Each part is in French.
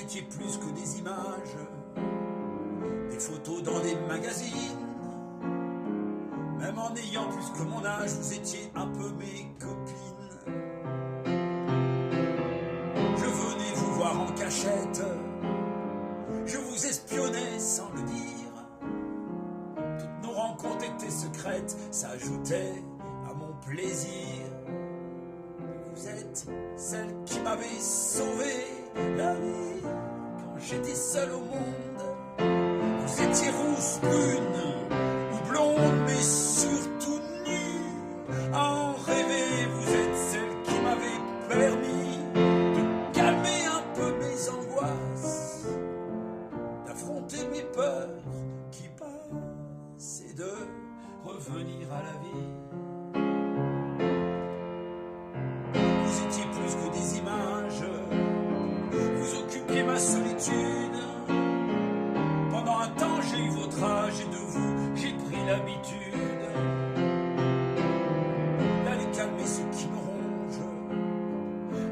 étiez plus que des images, des photos dans des magazines. Même en ayant plus que mon âge, vous étiez un peu mes copines. Je venais vous voir en cachette, je vous espionnais sans le dire. Toutes nos rencontres étaient secrètes, ça ajoutait à mon plaisir. Vous êtes celle qui m'avait sauvé la vie quand j'étais seul au monde. Vous étiez rousse, brune ou blonde, mais surtout nue. À en rêver, vous êtes celle qui m'avait permis de calmer un peu mes angoisses, d'affronter mes peurs qui passent et de revenir à la vie. Vous étiez plus que des images, vous occupiez ma solitude. Pendant un temps j'ai eu votre âge et de vous j'ai pris l'habitude d'aller calmer ce qui me ronge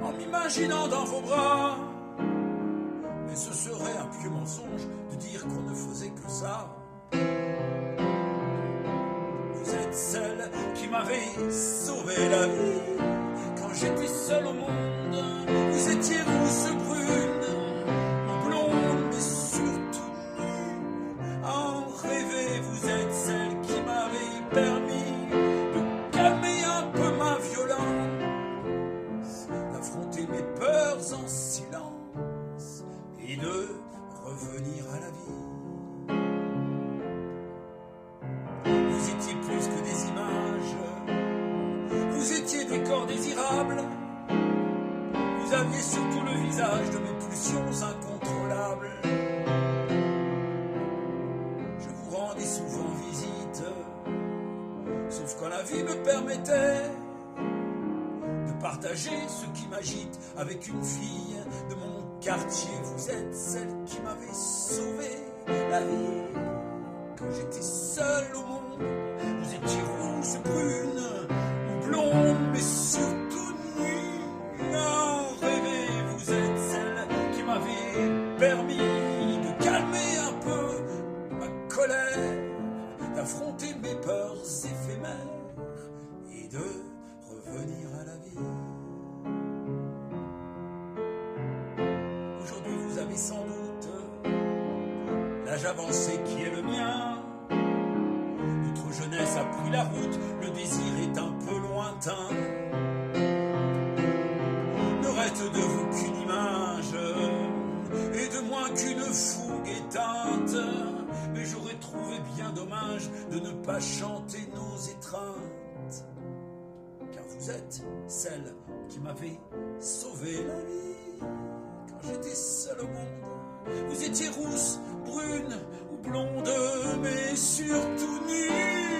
en m'imaginant dans vos bras. Mais ce serait un pieux mensonge de dire qu'on ne faisait que ça. Vous êtes celle qui m'avait sauvé la vie quand j'étais seul au monde. Vous étiez rousse, brune ou blonde, mais surtout nue. À en rêver, vous êtes celle qui m'avait permis de calmer un peu ma violence, d'affronter mes peurs en silence et de revenir à la vie. Vous étiez plus que des images, vous étiez des corps désirables. Vous aviez surtout le visage de mes pulsions incontrôlables. Je vous rendais souvent visite, sauf quand la vie me permettait de partager ce qui m'agite avec une fille de mon quartier. Vous êtes celle qui m'avait sauvé la vie quand j'étais seul au monde. Vous étiez rousse, brune ou blonde, mais surtout nue. À en rêver, vous êtes celle qui m'avait permis de calmer un peu ma colère, d'affronter mes peurs éphémères et de revenir à la vie. Aujourd'hui vous avez sans doute l'âge avancé qui est le mien. Notre jeunesse a pris la route, le désir est un peu lointain. Ne reste de vous qu'une image et de moi qu'une fougue éteinte. Mais j'aurais trouvé bien dommage de ne pas chanter nos étreintes, car vous êtes celle qui m'avait sauvé la vie quand j'étais seul au monde. Vous étiez rousse, brune ou blonde, mais surtout nue.